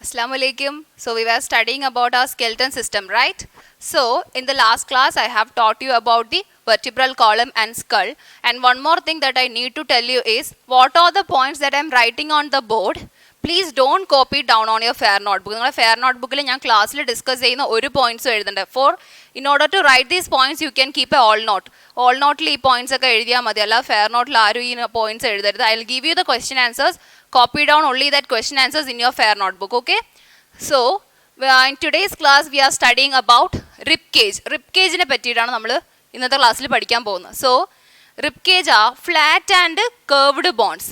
Assalamu alaikum. So we were studying about our skeleton system, right? So in the last class I have taught you about the vertebral column and skull, and one more thing that I need to tell you is what are the points that I am writing on the board. Please don't copy it down on your fair notebook. നിങ്ങളുടെ fair notebookil ഞാൻ ക്ലാസ്സിൽ discuss ചെയ്യുന്ന ഒരു പോയിന്റ്സും എഴുതണ്ട. For in order to write these points you can keep a all note. All noteൽ ഈ points ഒക്കെ എഴുതിയാൽ മതി. അല്ല fair noteൽ ആരും ഈ points എഴുതരുത്. I will give you the question answers. Copy down only that question answers in your fair notebook. Okay? So in today's class we are studying about rib cage. Rib cage നെ പറ്റിയിട്ടാണ് നമ്മൾ ഇന്നത്തെ ക്ലാസ്സിൽ പഠിക്കാൻ പോകുന്നത്. So rib cage are flat and curved bones.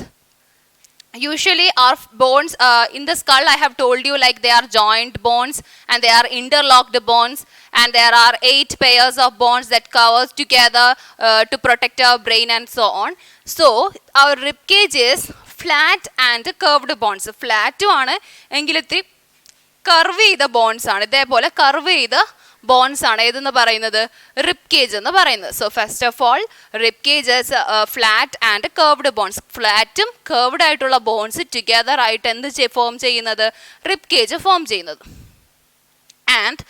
Usually our bones in the skull I have told you like they are joint bones and they are interlocked bones, and there are 8 pairs of bones that covers together to protect our brain and so on. So our rib cage is flat and curved bones. Flat ആണ് എങ്കിൽ ഇത്തിരി curve ചെയ്ത bones ആണ്. ഇതേപോലെ curve ചെയ്ത bones ആണ് ഏതെന്ന് പറയുന്നത് റിബ് കേജ് എന്ന് പറയുന്നത്. So first of all rib cage flat and curved bones. ഫ്ലാറ്റും കർവ്ഡ് ആയിട്ടുള്ള ബോൺസ് ടുഗെദർ ആയിട്ട് എന്ത് ഫോം ചെയ്യുന്നത് റിബ് കേജ് ഫോം ചെയ്യുന്നത്. And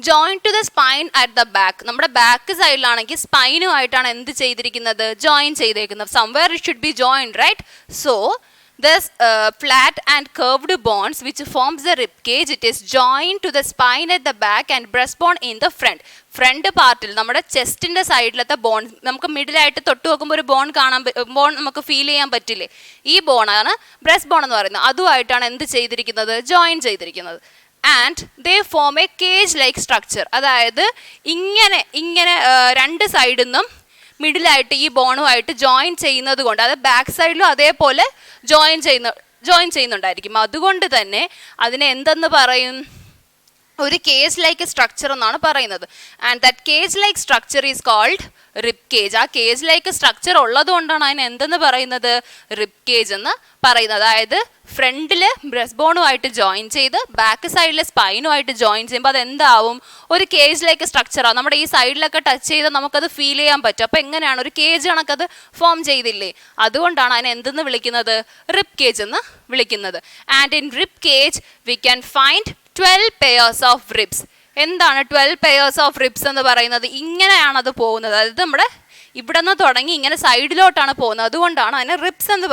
join to the spine at the back. നമ്മുടെ ബാക്ക് സൈഡിലാണെങ്കിൽ സ്പൈനുമായിട്ടാണ് എന്ത് ചെയ്തിരിക്കുന്നത് ജോയിൻ ചെയ്തേക്കുന്നത്. Somewhere it should be join, right? So this flat and curved bones which forms the rib cage, it is joined to the spine at the back and breastbone in the front. Front പാർട്ടിൽ നമ്മുടെ ചെസ്റ്റിൻ്റെ സൈഡിലത്തെ bone നമുക്ക് മിഡിലായിട്ട് തൊട്ട് നോക്കുമ്പോൾ ഒരു bone കാണാൻ bone നമുക്ക് feel ചെയ്യാൻ പറ്റില്ലേ, ഈ ബോണാണ് ബ്രസ്റ്റ് ബോൺ എന്ന് പറയുന്നത്. അതുമായിട്ടാണ് എന്ത് ചെയ്തിരിക്കുന്നത് ജോയിൻ ചെയ്തിരിക്കുന്നത്. And they form a cage like structure. അതായത് ഇങ്ങനെ രണ്ട് സൈഡിൽ നിന്നും മിഡിലായിട്ട് ഈ ബോണുമായിട്ട് ജോയിൻ ചെയ്യുന്നത് കൊണ്ട്, അത് ബാക്ക് സൈഡിലും അതേപോലെ ജോയിൻ ചെയ്യുന്നുണ്ടായിരിക്കും. അതുകൊണ്ട് തന്നെ അതിനെ എന്തെന്ന് പറയും, ഒരു കേജ് ലൈക്ക് സ്ട്രക്ചർ എന്നാണ് പറയുന്നത്. And that cage like structure is called rib cage. ആ കേജ് ലൈക്ക് സ്ട്രക്ചർ ഉള്ളത് കൊണ്ടാണ് അതിന് എന്തെന്ന് പറയുന്നത് റിബ് കേജ് എന്ന് പറയുന്നത്. അതായത് ഫ്രണ്ടിൽ ബ്രസ്റ്റ് ബോണുമായിട്ട് ജോയിൻ ചെയ്ത് ബാക്ക് സൈഡിൽ സ്പൈനുമായിട്ട് ജോയിൻ ചെയ്യുമ്പോൾ അതെന്താവും ഒരു കേജ് ലൈക്ക് സ്ട്രക്ചറാണ്. നമ്മുടെ ഈ സൈഡിലൊക്കെ ടച്ച് ചെയ്ത് നമുക്കത് ഫീൽ ചെയ്യാൻ പറ്റും. അപ്പോൾ എങ്ങനെയാണ് ഒരു കേജ് കണക്കത് ഫോം ചെയ്തില്ലേ, അതുകൊണ്ടാണ് അതിനെ എന്തെന്ന് വിളിക്കുന്നത് റിബ് കേജ് എന്ന് വിളിക്കുന്നത്. And in rib cage we can find 12 pairs of ribs. എന്താണ് 12 pairs of ribs എന്ന് പറയുന്നത്? ഇങ്ങനെയാണത് പോകുന്നത്. അതായത് നമ്മുടെ ഇവിടെ നിന്ന് തുടങ്ങി ഇങ്ങനെ സൈഡിലോട്ടാണ് പോകുന്നത്. അതുകൊണ്ടാണ് അതിന് റിബ്സ് എന്ന്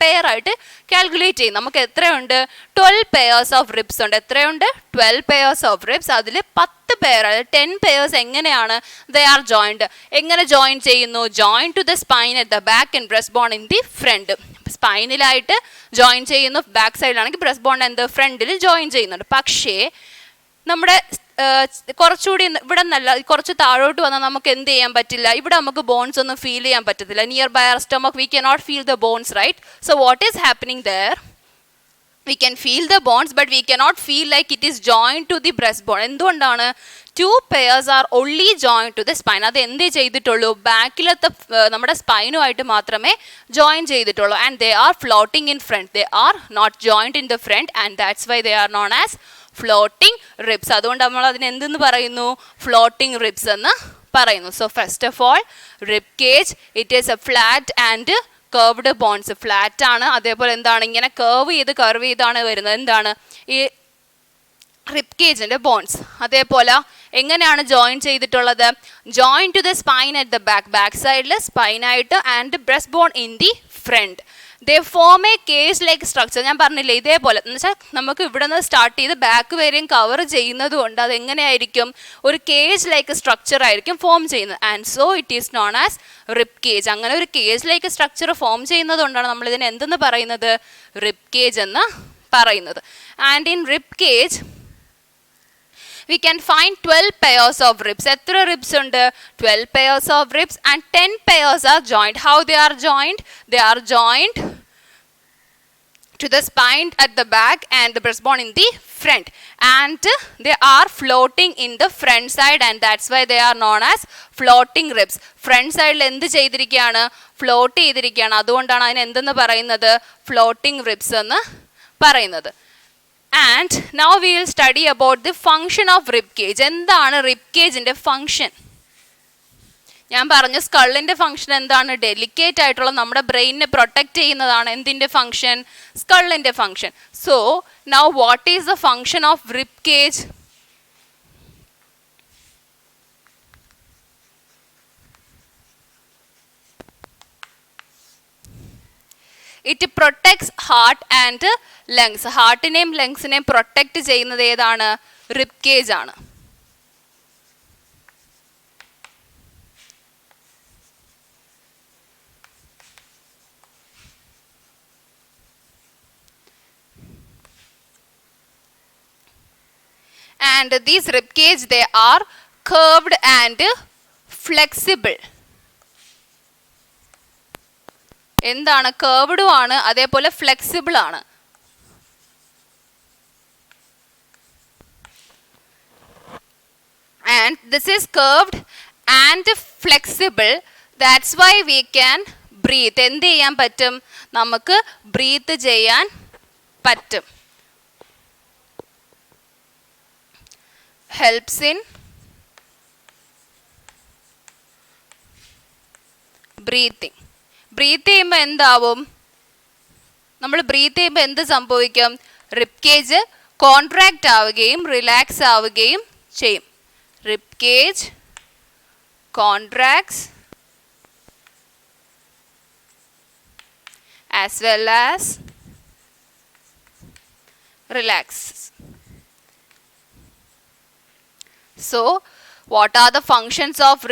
പെയർ ആയിട്ട് കാൽക്കുലേറ്റ് ചെയ്യുന്നത്. നമുക്ക് എത്രയുണ്ട് 12 pairs of ribs ഉണ്ട്. എത്രയുണ്ട് 12 pairs of ribs. അതിൽ 10 പെയർ, അതായത് 10 pairs എങ്ങനെയാണ് ദേ ആർ ജോയിൻഡ്. എങ്ങനെ ജോയിൻ ചെയ്യുന്നു? Join to the spine at the back and breast bone in the front. സ്പൈനിലായിട്ട് ജോയിൻ ചെയ്യുന്നു, ബാക്ക് സൈഡിലാണെങ്കിൽ ബ്രസ്റ്റ് ബോൺ എന്ത് ഫ്രണ്ടിൽ ജോയിൻ ചെയ്യുന്നുണ്ട്. പക്ഷേ നമ്മുടെ കുറച്ചുകൂടി ഇവിടെ നല്ല കുറച്ച് താഴോട്ട് വന്നാൽ നമുക്ക് എന്ത് ചെയ്യാൻ പറ്റില്ല, ഇവിടെ നമുക്ക് ബോൺസ് ഒന്നും ഫീൽ ചെയ്യാൻ പറ്റത്തില്ല. Near by our stomach we cannot feel the bones, right? So what is happening there? We can feel the bones but we cannot feel like it is joined to the breastbone. എന്തുകൊണ്ടാണ്? 2 pairs are only joined to the spine. അത് എന്തേ ചെയ്തിട്ടുള്ളൂ? ബാക്കിലത്തെ നമ്മുടെ സ്പൈനുമായിട്ട് മാത്രമേ join ചെയ്തിട്ടുള്ളൂ. And they are floating in front. They are not joined in the front and that's why they are known as floating ribs. അതുകൊണ്ട് നമ്മൾ അതിന് എന്തെന്ന് പറയുന്നു? floating ribs എന്ന് പറയുന്നു. So first of all, rib cage, it is a flat and curved bones. Flat ആണ്, അതേപോലെ എന്താണ് ഇങ്ങനെ കർവ് ചെയ്താണ് വരുന്നത്. എന്താണ് ഈ റിബ് കേജിൻ്റെ ബോൺസ്. അതേപോലെ എങ്ങനെയാണ് ജോയിൻ ചെയ്തിട്ടുള്ളത്? Join to the spine at the back സൈഡിൽ സ്പൈനായിട്ട് and breast bone in the front. They form a cage like structure. ഞാൻ പറഞ്ഞില്ലേ ഇതേപോലെ എന്ന് വെച്ചാൽ നമുക്ക് ഇവിടെ നിന്ന് സ്റ്റാർട്ട് ചെയ്ത് ബാക്ക് വരെയും കവർ ചെയ്യുന്നത് കൊണ്ട് അതെങ്ങനെയായിരിക്കും ഒരു കേജ് ലൈക്ക് സ്ട്രക്ചർ ആയിരിക്കും ഫോം ചെയ്യുന്നത്. And so it is known as rib cage. അങ്ങനെ ഒരു കേജ് ലൈക്ക് സ്ട്രക്ചർ ഫോം ചെയ്യുന്നത് കൊണ്ടാണ് നമ്മൾ ഇതിനെ എന്തെന്ന് പറയുന്നത് റിബ് കേജ് എന്ന് പറയുന്നത്. And in rib cage we can find 12 pairs of ribs. എത്ര ribs ഉണ്ട്? 12 pairs of ribs and 10 pairs are joined. How they are joined? They are joined to the spine at the back and the breastbone in the front, and they are floating in the front side and that's why they are known as floating ribs. Front സൈഡിൽ എന്ത് ചെയ്തിരിക്കുകയാണ്? Float ചെയ്തിരിക്കുകയാണ്. അതുകൊണ്ടാണ് അതിന് എന്തെന്ന് പറയുന്നത് floating ribs എന്ന് പറയുന്നത്. And now we will study about the function of rib cage. എന്താണ് rib cageന്റെ ഫങ്ഷൻ? ഞാൻ പറഞ്ഞു സ്കള്ളിന്റെ ഫംഗ്ഷൻ എന്താണ്? ഡെലിക്കേറ്റ് ആയിട്ടുള്ള നമ്മുടെ ബ്രെയിനിനെ പ്രൊട്ടക്ട് ചെയ്യുന്നതാണ് എന്തിന്റെ ഫംഗ്ഷൻ? സ്കള്ളിന്റെ function. So now what is the function of rib cage? It protects heart and lungs. ഹാർട്ടിനെയും ലങ്സിനെയും പ്രൊട്ടക്ട് ചെയ്യുന്നത് ഏതാണ്? റിബ് കേജ് ആണ്. And these rib cage, they are curved and flexible. എന്താണ്? കർവ്ഡും ആണ്, അതേപോലെ ഫ്ലെക്സിബിൾ ആണ്. And this is curved and flexible. That's why we can breathe. എന്ത് ചെയ്യാൻ പറ്റും? നമുക്ക് ബ്രീത്ത് ചെയ്യാൻ പറ്റും. Helps in breathing. ബ്രീത്ത് ചെയ്യുമ്പോൾ എന്താവും? നമ്മൾ ബ്രീത്ത് ചെയ്യുമ്പോൾ എന്ത് സംഭവിക്കും? റിബ് കേജ് കോൺട്രാക്റ്റ് ആവുകയും റിലാക്സ് ആവുകയും ചെയ്യും. Rib cage contracts as well as relaxes. So what are the functions of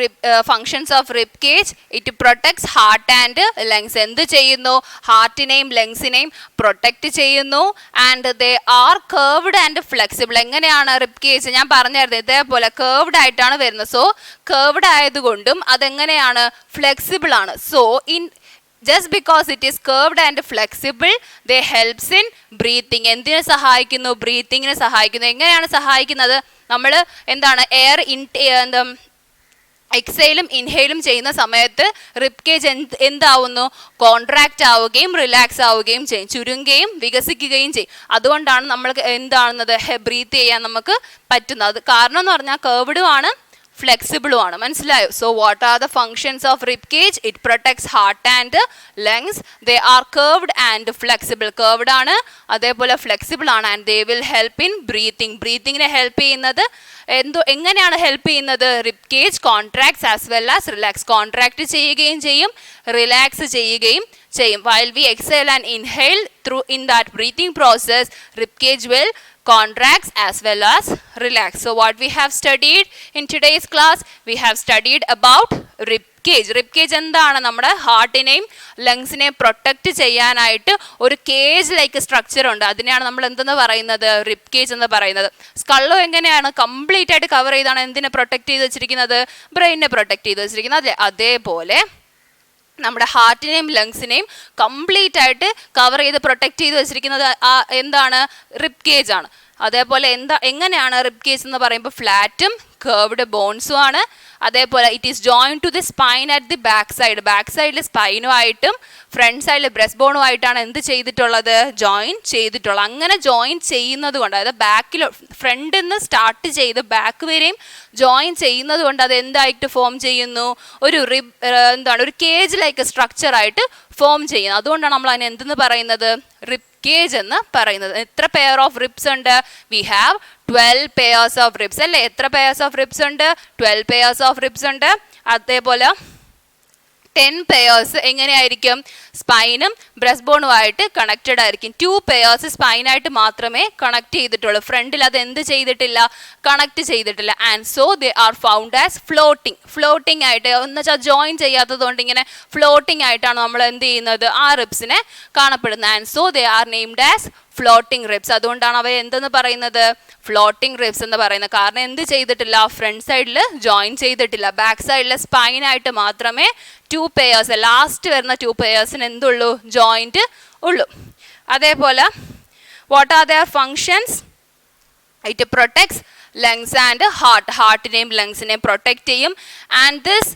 rib cage? It protects heart and lungs. എന്ത് ചെയ്യുന്നു? ഹാർട്ടിനെയും ലങ്സിനെയും പ്രൊട്ടക്റ്റ് ചെയ്യുന്നു. And they are curved and flexible. എങ്ങനെയാണ് rib cage? ഞാൻ പറഞ്ഞായിരുന്നു ഇതേപോലെ കർവ്ഡ് ആയിട്ടാണ് വരുന്നത്. സോ കർവ്ഡ് ആയതുകൊണ്ടും അതെങ്ങനെയാണ്? ഫ്ലെക്സിബിൾ ആണ്. So just because it is curved and flexible, they helps in breathing. എന്തിനെ സഹായിക്കുന്നു? ബ്രീത്തിങ്ങിനെ സഹായിക്കുന്നു. എങ്ങനെയാണ് സഹായിക്കുന്നത്? നമ്മൾ എന്താണ് എയർ എക്സൈലും ഇൻഹെയിലും ചെയ്യുന്ന സമയത്ത് റിബ് കേജ് എന്താവുന്നു? കോൺട്രാക്റ്റ് ആവുകയും റിലാക്സ് ആവുകയും ചെയ്യും, ചുരുങ്ങുകയും വികസിക്കുകയും ചെയ്യും. അതുകൊണ്ടാണ് നമ്മൾ എന്താണെന്നത് ബ്രീത്ത് ചെയ്യാൻ നമുക്ക് പറ്റുന്നത്. കാരണം എന്ന് പറഞ്ഞാൽ കർവ്ഡും ആണ് ഫ്ലെക്സിബിളും ആണ്. മനസ്സിലായോ? So what are the functions of rib cage? It protects heart and lungs. They are curved and flexible. Curved ആണ്, അതേപോലെ ഫ്ലെക്സിബിൾ ആണ്. And they will help in breathing. ബ്രീത്തിങ്ങിനെ ഹെൽപ്പ് ചെയ്യുന്നത് എങ്ങനെയാണ് ഹെൽപ്പ് ചെയ്യുന്നത്? Rib cage contracts as well as relax. Contract ചെയ്യുകയും ചെയ്യും, relax ചെയ്യുകയും ചെയ്യും. While we exhale and inhale through in that breathing process, rib cage will contracts as well as relax. So what we have studied in today's class, we have studied about rib cage. Rib cage എന്താണ്? നമ്മുടെ ഹാർട്ടിനെയും ലങ്സിനെയും protect ചെയ്യാനായിട്ട് ഒരു cage like structure ഉണ്ട്. അതിനെയാണ് നമ്മൾ എന്തെന്ന് പറയുന്നത്? റിബ് കേജ് എന്ന് പറയുന്നത്. സ്കള്ളോ എങ്ങനെയാണ്? കംപ്ലീറ്റ് ആയിട്ട് കവർ ചെയ്താണ് എന്തിനെ പ്രൊട്ടക്റ്റ് ചെയ്ത് വെച്ചിരിക്കുന്നത്? ബ്രെയിനിനെ പ്രൊട്ടക്റ്റ് ചെയ്ത് വെച്ചിരിക്കുന്നത്. അതേപോലെ നമ്മുടെ ഹാർട്ടിനെയും ലങ്സിനെയും കംപ്ലീറ്റ് ആയിട്ട് കവർ ചെയ്ത് പ്രൊട്ടക്റ്റ് ചെയ്ത് വെച്ചിരിക്കുന്നത് എന്താണ്? റിബ് കേജ് ആണ്. അതേപോലെ എങ്ങനെയാണ് റിബ് കേജ് എന്ന് പറയുമ്പോൾ ഫ്ലാറ്റും കർവ്ഡ് ബോൺസും ആണ്. അതേപോലെ it is join to the spine at the back side. Back സൈഡിൽ സ്പൈനുമായിട്ടും ഫ്രണ്ട് സൈഡിൽ ബ്രസ്റ്റ് ബോണുമായിട്ടാണ് എന്ത് ചെയ്തിട്ടുള്ളത്? ജോയിൻ ചെയ്തിട്ടുള്ളത്. അങ്ങനെ ജോയിൻ ചെയ്യുന്നത് കൊണ്ട്, അതായത് ബാക്കിൽ ഫ്രണ്ടിൽ നിന്ന് സ്റ്റാർട്ട് ചെയ്ത് ബാക്ക് വരെയും ജോയിൻ ചെയ്യുന്നത് കൊണ്ട് അത് എന്തായിട്ട് ഫോം ചെയ്യുന്നു? ഒരു റിബ് ഒരു കേജ് ലൈക്ക് സ്ട്രക്ചർ ആയിട്ട് ഫോം ചെയ്യുന്നു. അതുകൊണ്ടാണ് നമ്മൾ അതിനെ എന്തെന്ന് പറയുന്നത്? റിബ് കേജ് എന്ന് പറയുന്നത്. എത്ര പെയർ ഓഫ് റിബ്സ് ഉണ്ട്? We have 12 pairs of ribs. അല്ലേ? എത്ര pairs of ribs ഉണ്ട്? 12 pairs of ribs ഉണ്ട്. അതേപോലെ 10 pairs എങ്ങനെയായിരിക്കും? സ്പൈനും ബ്രസ്റ്റ് ബോണുമായിട്ട് കണക്റ്റഡ് ആയിരിക്കും. 2 pairs സ്പൈനായിട്ട് മാത്രമേ കണക്ട് ചെയ്തിട്ടുള്ളൂ. ഫ്രണ്ടിൽ അത് എന്ത് ചെയ്തിട്ടില്ല? കണക്ട് ചെയ്തിട്ടില്ല. And so they are found as floating ആയിട്ട്, എന്ന് വെച്ചാൽ ജോയിൻ ചെയ്യാത്തത് കൊണ്ട് ഇങ്ങനെ ഫ്ലോട്ടിംഗ് ആയിട്ടാണ് നമ്മൾ എന്ത് ചെയ്യുന്നത്? ആ റിബ്സിനെ കാണപ്പെടുന്നത്. And so they are named as floating ribs. അതുകൊണ്ടാണ് അവയെ എന്തെന്ന് പറയുന്നത്? ഫ്ലോട്ടിംഗ് റിബ്സ് എന്ന് പറയുന്നത്. കാരണം എന്ത് ചെയ്തിട്ടില്ല? ഫ്രണ്ട് സൈഡിൽ ജോയിൻ ചെയ്തിട്ടില്ല. ബാക്ക് സൈഡിൽ സ്പൈനായിട്ട് മാത്രമേ 2 pairs, ലാസ്റ്റ് വരുന്ന 2 pairsന് എന്തുള്ളൂ? ജോയിൻറ്റ് ഉള്ളൂ. അതേപോലെ what are their functions? It protects lungs and ഹാർട്ടിനെയും ലങ്സിനെയും പ്രൊട്ടക്റ്റ് ചെയ്യും. And this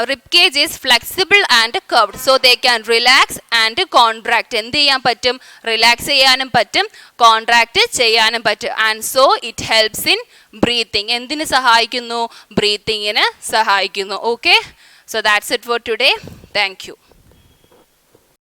rib cage is flexible and curved, so they can relax and contract. എന്ത് ചെയ്യാൻ പറ്റും? റിലാക്സ് ചെയ്യാനും പറ്റും, കോൺട്രാക്ട് ചെയ്യാനും പറ്റും. And so it helps in breathing. എന്തിന് സഹായിക്കുന്നു? ബ്രീത്തിങ്ങിന് സഹായിക്കുന്നു. Okay, so that's it for today. Thank you.